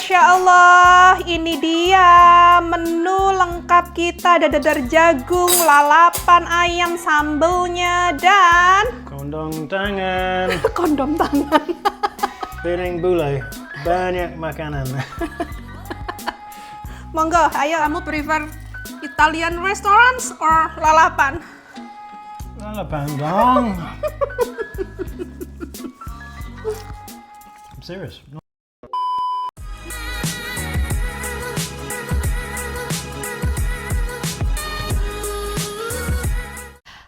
Masya Allah, ini dia menu lengkap kita. Ada dadar jagung, lalapan ayam, sambelnya, dan kondom tangan. kondom tangan. Piring bule, banyak makanan. Monggo, ayo kamu prefer Italian restaurants or lalapan? Lalapan dong. I'm serious.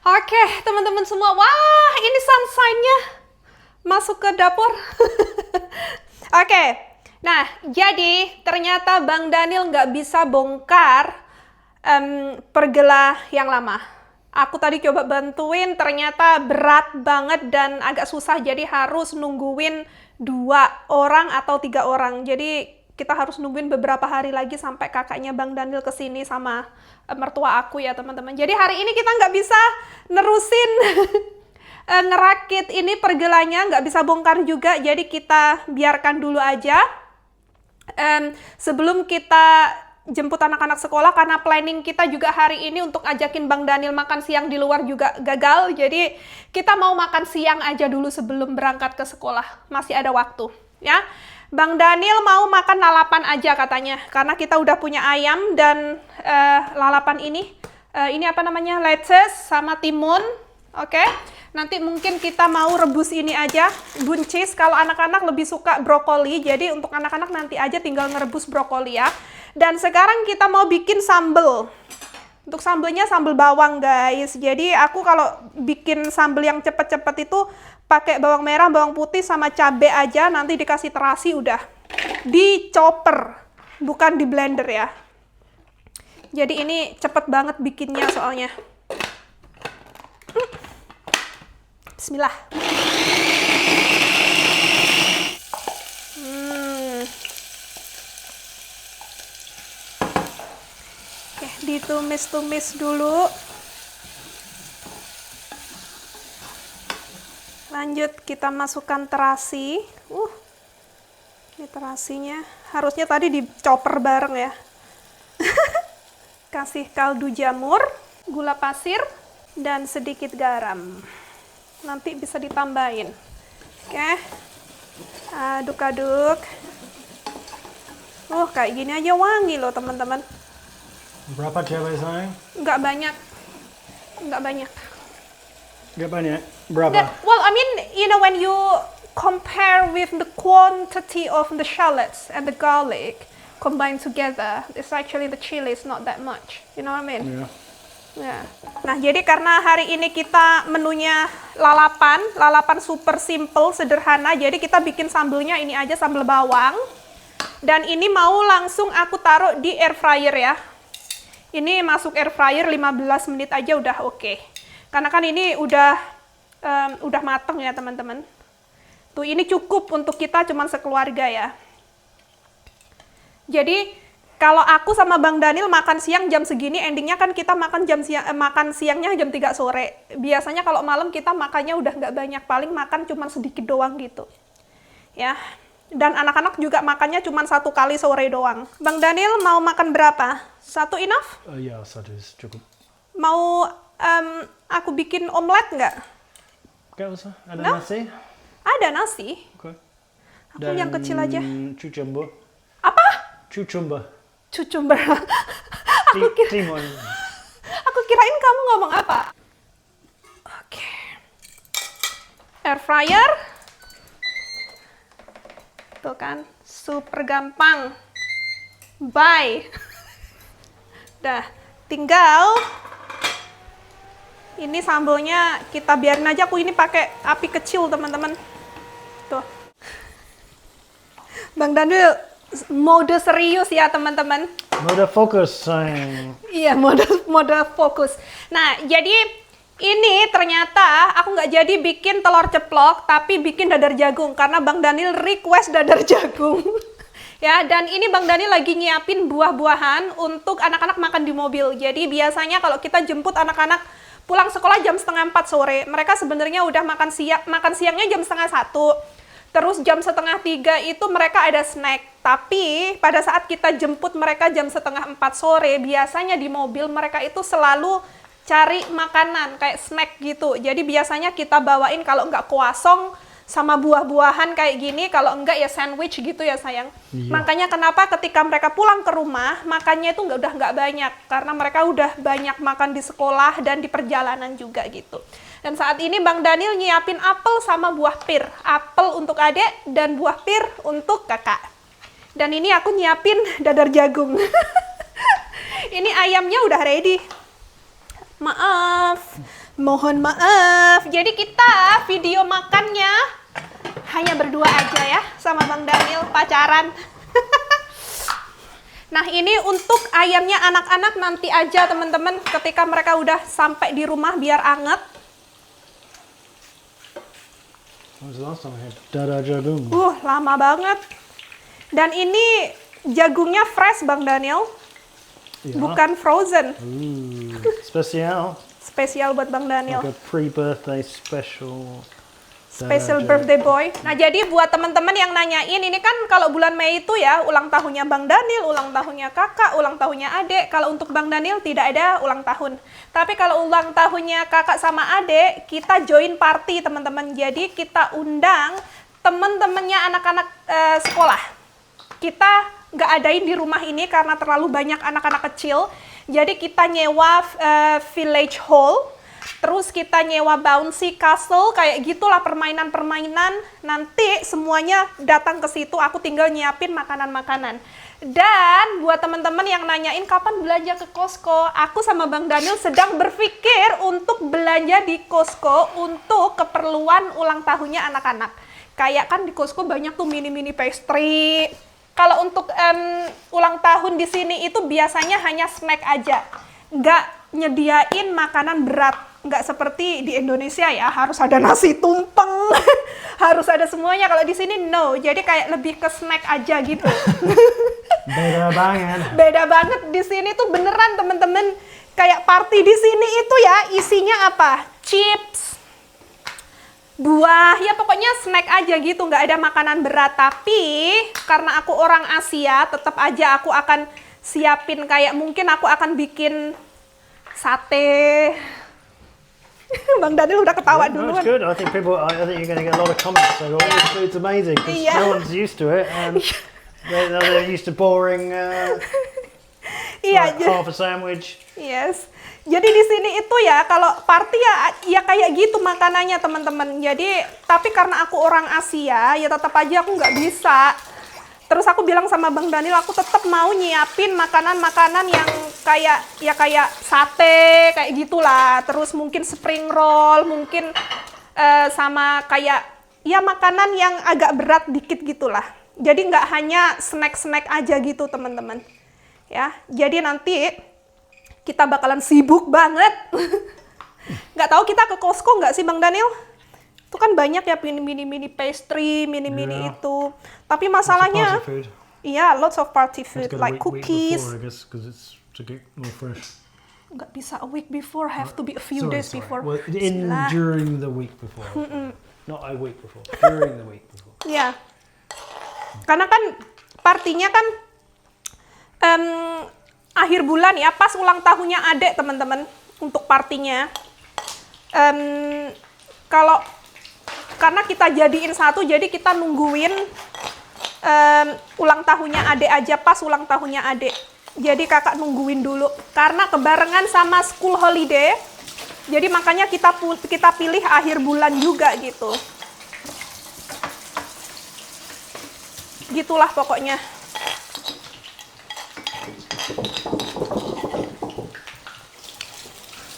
Oke, teman-teman semua. Wah, ini sunshine-nya masuk ke dapur. Oke, nah jadi ternyata Bang Daniel nggak bisa bongkar pergela yang lama. Aku tadi coba bantuin, ternyata berat banget dan agak susah, jadi harus nungguin 2 orang atau 3 orang. Jadi kita harus nungguin beberapa hari lagi sampai kakaknya Bang Daniel kesini sama mertua aku ya teman-teman. Jadi hari ini kita nggak bisa nerusin ngerakit ini pergelanya, nggak bisa bongkar juga, jadi kita biarkan dulu aja. Sebelum kita jemput anak-anak sekolah, karena planning kita juga hari ini untuk ajakin Bang Daniel makan siang di luar juga gagal, jadi kita mau makan siang aja dulu sebelum berangkat ke sekolah, masih ada waktu ya. Bang Daniel mau makan lalapan aja katanya, karena kita udah punya ayam dan lalapan ini apa namanya, lettuce sama timun. Oke, nanti mungkin kita mau rebus ini aja, buncis. Kalau anak-anak lebih suka brokoli, jadi untuk anak-anak nanti aja tinggal ngerebus brokoli ya. Dan sekarang kita mau bikin sambel. Untuk sambelnya sambel bawang guys. Jadi aku kalau bikin sambel yang cepet-cepet itu pakai bawang merah, bawang putih sama cabai aja, nanti dikasih terasi udah. Di chopper, bukan di blender ya. Jadi ini cepet banget bikinnya soalnya. Bismillah. Oke, ditumis-tumis dulu. Lanjut kita masukkan terasi. Ini terasinya. Harusnya tadi di chopper bareng ya. Kasih kaldu jamur, gula pasir, dan sedikit garam. Nanti bisa ditambahin. Oke. Aduk-aduk. Kayak gini aja wangi loh teman-teman. Berapa cabai sayang? Nggak banyak. Nggak banyak. Nggak banyak? Berapa? Well, I mean, you know, when you compare with the quantity of the shallots and the garlic combined together, it's actually the chili is not that much. You know what I mean? Yeah. Ya. Nah, jadi karena hari ini kita menunya lalapan super simple, sederhana, jadi kita bikin sambelnya ini aja, sambel bawang. Dan ini mau langsung aku taruh di air fryer ya. Ini masuk air fryer 15 menit aja udah oke. Karena kan ini udah mateng ya teman-teman. Tuh ini cukup untuk kita cuman sekeluarga ya. Jadi kalau aku sama Bang Daniel makan siang jam segini, endingnya kan kita makan siangnya jam 3 sore. Biasanya kalau malam kita makannya udah nggak banyak, paling makan cuma sedikit doang gitu. Ya. Dan anak-anak juga makannya cuma 1 kali sore doang. Bang Daniel mau makan berapa? 1 enough? Ya, 1 cukup. Mau aku bikin omelet nggak? Nggak usah. Ada No? nasi? Ada nasi. Oke. Aku yang kecil aja. Cucumber. Apa? Cucumber. Cucumber. Timun. Aku kirain kamu ngomong apa? Oke. Air fryer. Tuh kan, super gampang. Bye. Dah, tinggal ini sambelnya kita biarin aja. Aku ini pakai api kecil, teman-teman. Tuh. Bang Daniel mode serius ya, teman-teman. Mode fokus, sayang. Iya, mode fokus. Nah, jadi ini ternyata aku nggak jadi bikin telur ceplok, tapi bikin dadar jagung. Karena Bang Daniel request dadar jagung. Ya, dan ini Bang Daniel lagi nyiapin buah-buahan untuk anak-anak makan di mobil. Jadi biasanya kalau kita jemput anak-anak pulang sekolah jam 3:30 sore, mereka sebenarnya udah makan siangnya jam 12:30. Terus jam 2:30 itu mereka ada snack. Tapi pada saat kita jemput mereka jam 3:30 sore, biasanya di mobil mereka itu selalu cari makanan kayak snack gitu. Jadi biasanya kita bawain kalau nggak kuasong sama buah-buahan kayak gini, kalau enggak ya sandwich gitu ya sayang. Iya. Makanya kenapa ketika mereka pulang ke rumah, makannya itu udah nggak banyak. Karena mereka udah banyak makan di sekolah dan di perjalanan juga gitu. Dan saat ini Bang Daniel nyiapin apel sama buah pir. Apel untuk adik dan buah pir untuk kakak. Dan ini aku nyiapin dadar jagung. Ini ayamnya udah ready. Maaf. Mohon maaf. Jadi kita video makannya hanya berdua aja ya sama Bang Daniel pacaran. Nah, ini untuk ayamnya anak-anak nanti aja teman-teman ketika mereka udah sampai di rumah biar anget. When was the last time I had dada jagung? Lama banget. Dan ini jagungnya fresh Bang Daniel. Yeah. Bukan frozen. Spesial. Spesial buat Bang Daniel. Like a pre-birthday special. Special dada birthday boy. Nah, jadi buat teman-teman yang nanyain, ini kan kalau bulan Mei itu ya ulang tahunnya Bang Daniel, ulang tahunnya kakak, ulang tahunnya adik. Kalau untuk Bang Daniel tidak ada ulang tahun. Tapi kalau ulang tahunnya kakak sama adik, kita join party teman-teman. Jadi kita undang teman-temannya anak-anak sekolah. Kita nggak adain di rumah ini karena terlalu banyak anak-anak kecil. Jadi kita nyewa village hall. Terus kita nyewa bouncy castle, kayak gitulah permainan-permainan. Nanti semuanya datang ke situ, aku tinggal nyiapin makanan-makanan. Dan buat teman-teman yang nanyain kapan belanja ke Costco, aku sama Bang Daniel sedang berpikir untuk belanja di Costco untuk keperluan ulang tahunnya anak-anak. Kayak kan di Costco banyak tuh mini-mini pastry. Kalau untuk ulang tahun di sini itu biasanya hanya snack aja. Nggak nyediain makanan berat. Nggak seperti di Indonesia ya, harus ada nasi tumpeng, harus ada semuanya. Kalau di sini no, jadi kayak lebih ke snack aja gitu. Beda banget. Beda banget di sini tuh beneran temen-temen. Kayak party di sini itu ya isinya apa? Chips, buah, ya pokoknya snack aja gitu, nggak ada makanan berat. Tapi karena aku orang Asia, tetap aja aku akan siapin kayak mungkin aku akan bikin sate. Bang Daniel udah ketawa No, duluan. it's good. I think you're going to get a lot of comments. Like, oh, this food's amazing because Yeah. no one's used to it, and they're used to boring Iya, like half a sandwich. yes. Jadi di sini itu ya kalau party ya kayak gitu makanannya teman-teman. Jadi tapi karena aku orang Asia ya tetap aja aku nggak bisa. Terus aku bilang sama Bang Daniel, aku tetap mau nyiapin makanan-makanan yang kayak sate, kayak gitulah. Terus mungkin spring roll, mungkin sama kayak ya makanan yang agak berat dikit gitulah. Jadi nggak hanya snack-snack aja gitu teman-teman. Ya, jadi nanti kita bakalan sibuk banget. Nggak tahu kita ke Costco nggak sih Bang Daniel? Itu kan banyak ya mini-mini pastry, mini-mini Yeah. itu. Tapi masalahnya, Party food. iya, lots of party Let's food go like week cookies. before, I guess, because it's to get more fresh. Nggak bisa a week before, have to be a few days before. Well, Bismillah. during the week before. Not a week before. During the week before. Iya. Karena kan partinya kan akhir bulan ya, pas ulang tahunnya adek teman-teman untuk partinya. Karena kita jadiin satu, jadi kita nungguin ulang tahunnya adek aja pas ulang tahunnya adek. Jadi kakak nungguin dulu karena kebarengan sama school holiday. Jadi makanya kita pilih akhir bulan juga gitu. Gitulah pokoknya.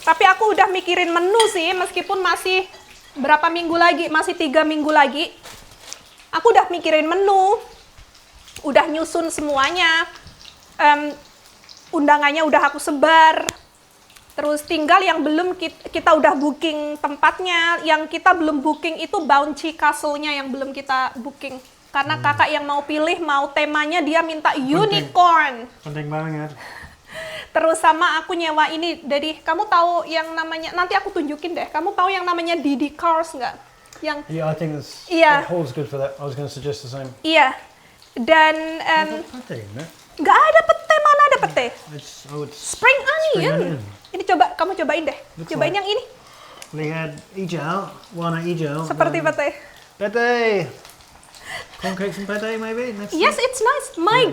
Tapi aku udah mikirin menu sih, meskipun masih berapa minggu lagi, masih 3 minggu lagi. Aku udah mikirin menu, udah nyusun semuanya. Undangannya udah aku sebar. Terus tinggal yang belum kita udah booking tempatnya. Yang kita belum booking itu Bouncy Castle-nya yang belum kita booking. Karena kakak yang mau pilih, mau temanya dia minta unicorn. Penting banget. Terus sama aku nyewa ini, Daddy, kamu tahu yang namanya, nanti aku tunjukin deh, kamu taụ yang namanya Didi Cars nggak? Yang Yeah, I think it's, Yeah. it holds good for that. I was going to suggest the same. iya. Dan Pate in there. nggak ada pete, mana ada pete? It's Spring onion. Spring onion. Ini coba kamu cobain deh. Looks Cobain like- yang ini we had ijao, wana ijao. seperti pete. Pate. Corn cakes and pate maybe. Next Yes, time. it's nice. My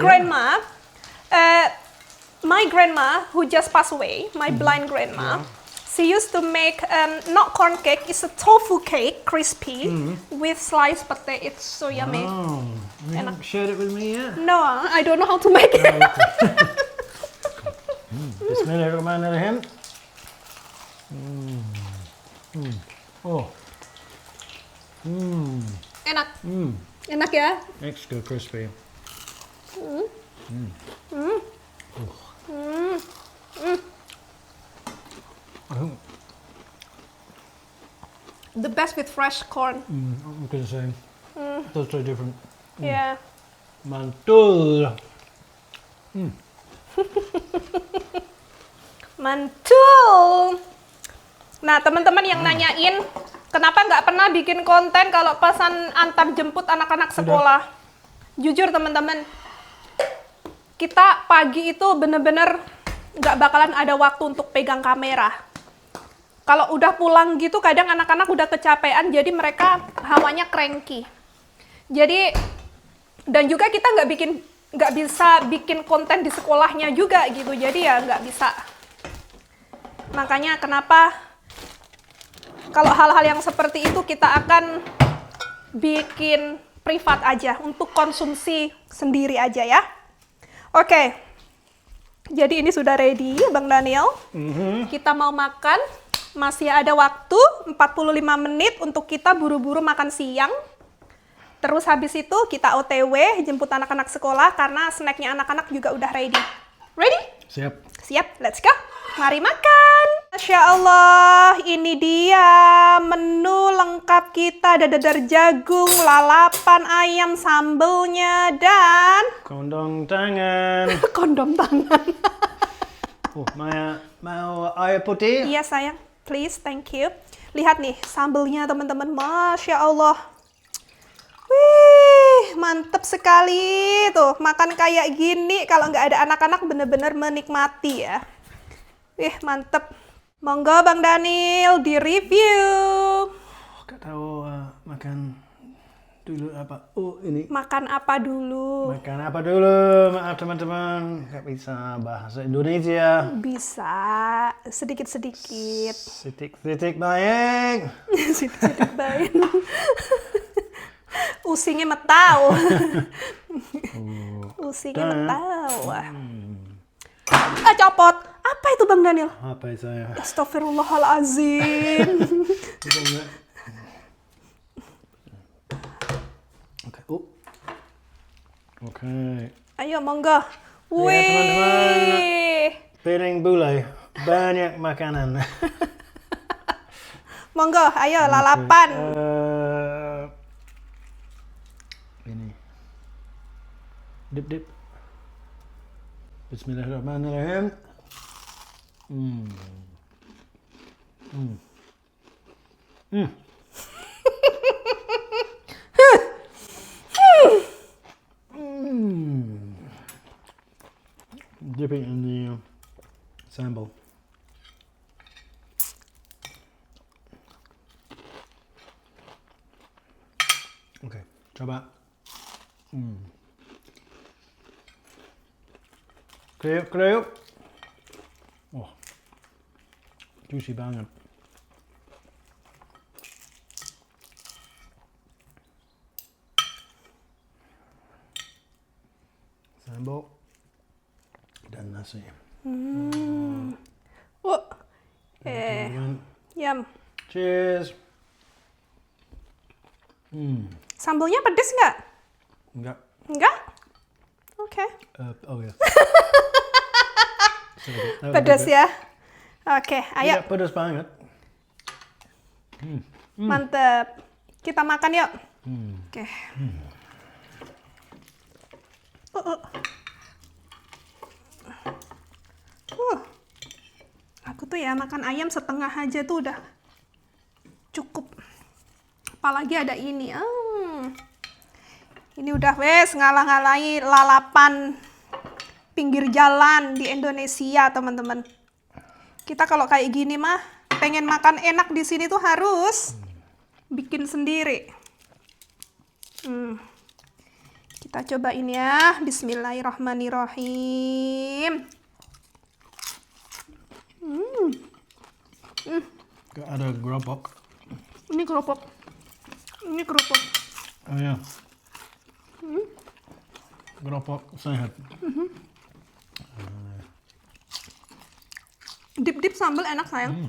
grandma who just passed away, my blind grandma, she used to make not corn cake, it's a tofu cake, crispy, with sliced pate. It's so yummy. Oh, you haven't shared it with me yet. No, I don't know how to make it. Bismillahirrahmanirrahim. Oh. Enak. Enak ya? Extra crispy. I think The best with fresh corn. I'm going to say it does taste different. Yeah. Mantul. Mantul. Nah, teman-teman yang nanyain kenapa nggak pernah bikin konten kalau pesan antar jemput anak-anak sekolah. Jujur teman-teman, kita pagi itu bener-bener nggak bakalan ada waktu untuk pegang kamera. Kalau udah pulang gitu, kadang anak-anak udah kecapean, jadi mereka hawanya cranky. Jadi, dan juga kita nggak bisa bikin konten di sekolahnya juga gitu, jadi ya nggak bisa. Makanya kenapa kalau hal-hal yang seperti itu kita akan bikin privat aja untuk konsumsi sendiri aja ya. Oke, jadi ini sudah ready Bang Daniel. Kita mau makan, masih ada waktu 45 menit untuk kita buru-buru makan siang. Terus habis itu kita OTW jemput anak-anak sekolah karena snacknya anak-anak juga udah ready. Ready? Siap. Siap, let's go. Mari makan. Masya Allah, ini dia menu lengkap kita. Ada dadar jagung, lalapan ayam, sambelnya, dan Kondom tangan. kondom tangan. Oh, Maya, mau air putih? Iya sayang, please, thank you. Lihat nih, sambelnya teman-teman, Masya Allah. Wih, mantep sekali tuh. Makan kayak gini, kalau nggak ada anak-anak bener-bener menikmati ya. Wih, mantep. Monggo Bang Daniel, di-review. Gak tahu makan dulu apa. Oh, ini. Makan apa dulu? Makan apa dulu? Maaf teman-teman, gak bisa bahasa Indonesia. Bisa, sedikit-sedikit. Sitik-sitik baik. Sedikit-sedikit baik. Usingnya metau. Usingnya metau. Copot. Apa itu Bang Daniel? Apa saya? Astagfirullahalazim. Oke. Oke. Ayo monggo. Lihat, teman-teman. Wih. Piring bulai, banyak makanan. Monggo, ayo lalapan. Ini. Dip. Bismillahirrahmanirrahim. Dipping in the sambal. Oke, coba. Kriuk. Oh, juicy banget. Sambal dan nasi. Wah. Teman-teman. Yum. Cheers. Sambelnya pedes nggak? Enggak. Enggak? Oke. Oh ya. Pedes ya? Oke, ayo. Tidak pedas banget. Mantep. Kita makan yuk. Oke. Aku tuh ya makan ayam setengah aja tuh udah cukup. Apalagi ada ini. Ini udah wes ngalah-ngalahi lalapan pinggir jalan di Indonesia, teman-teman. Kita kalau kayak gini mah pengen makan enak di sini tuh harus bikin sendiri. Kita cobain ya. Bismillahirrahmanirrahim. Ada gerobak. Ini kerupuk. Ini kerupuk. Oh ya. Gerobak sehat. Dip-dip sambal enak sayang.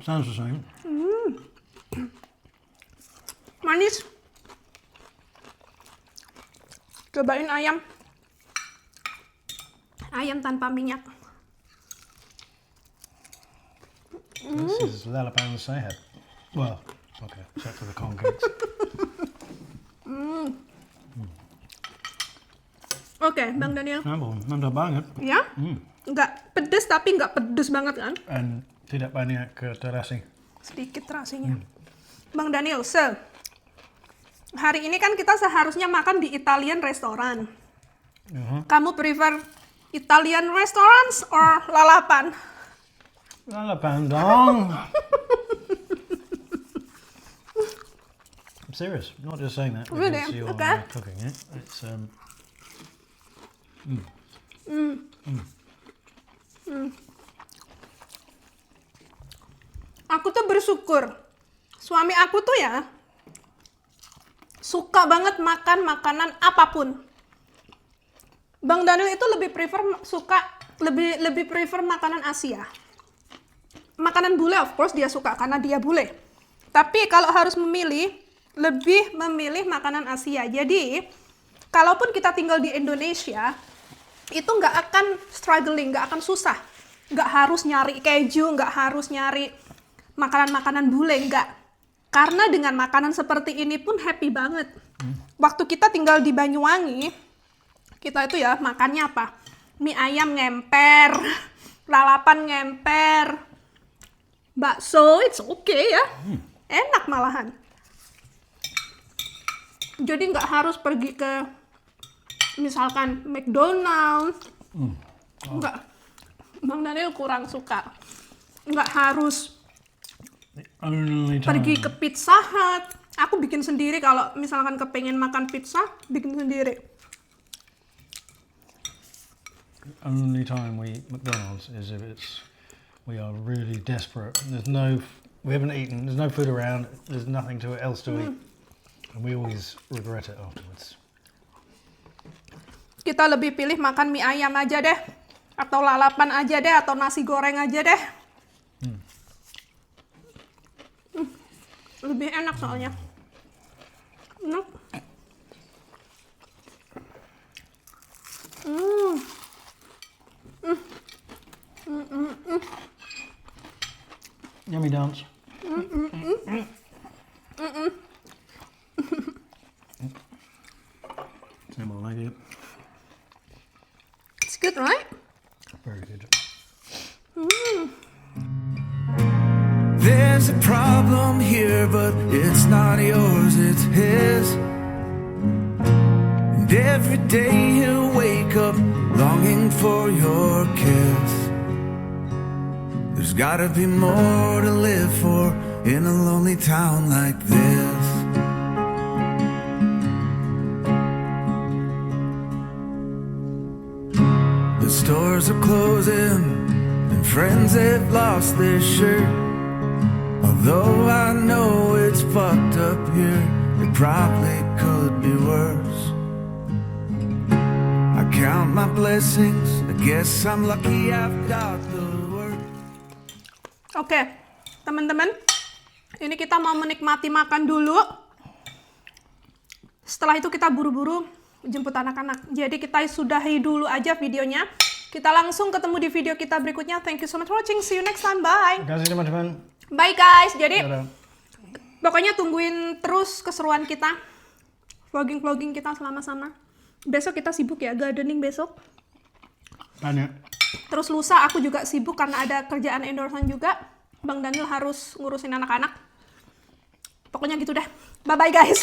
Sounds the same. Manis. Cobain ayam. Ayam tanpa minyak. This is lalapan sehat. Well, okay, except for the concretes. Oke, Bang Daniel. Mantap banget. Ya? Nggak pedes tapi nggak pedes banget kan? Dan tidak banyak terasi. Sedikit terasinya. Bang Daniel, hari ini kan kita seharusnya makan di Italian restoran. Kamu prefer Italian restaurants or lalapan? Lalapan dong. I'm serious, not just saying that Really? because you're Okay. cooking it. It's Aku tuh bersyukur. Suami aku tuh ya suka banget makan makanan apapun. Bang Daniel itu lebih prefer makanan Asia. Makanan bule of course dia suka karena dia bule. Tapi kalau harus memilih, lebih memilih makanan Asia. Jadi, kalaupun kita tinggal di Indonesia, itu nggak akan struggling, nggak akan susah. Nggak harus nyari keju, nggak harus nyari makanan-makanan bule, nggak. Karena dengan makanan seperti ini pun happy banget. Waktu kita tinggal di Banyuwangi, kita itu ya makannya apa? Mie ayam ngemper, lalapan ngemper, bakso, it's okay ya. Enak malahan. Jadi nggak harus pergi ke misalkan McDonald's. Nggak. Bang Daniel kurang suka. Nggak harus only time. pergi ke Pizza Hut. Aku bikin sendiri kalau misalkan kepengen makan pizza, bikin sendiri. Only time we eat McDonald's is if we are really desperate. We haven't eaten. There's no food around. There's nothing else to eat, and we always regret it afterwards. Kita lebih pilih makan mie ayam aja deh, atau lalapan aja deh, atau nasi goreng aja deh. Lebih enak soalnya. Yummy dance. Same old like it. It's good, right? Very good. There's a problem here, but it's not yours, it's his. And every day he'll wake up longing for your kiss. There's gotta be more to live for in a lonely town like this. The stores are closing and friends have lost their shirt. Although I know it's fucked up here, it probably could be worse. I count my blessings, I guess I'm lucky I've got the work. Oke, teman-teman, ini kita mau menikmati makan dulu. Setelah itu kita buru-buru jemput anak-anak. Jadi kita sudahi dulu aja videonya. Kita langsung ketemu di video kita berikutnya. Thank you so much for watching. See you next time. Bye. Terima kasih teman-teman. Bye guys. Jadi Dadah. pokoknya tungguin terus keseruan kita. vlogging kita selama summer. Besok kita sibuk ya, gardening besok. Banyak. Terus lusa aku juga sibuk karena ada kerjaan endorsean juga. Bang Daniel harus ngurusin anak-anak. Pokoknya gitu deh. Bye-bye guys.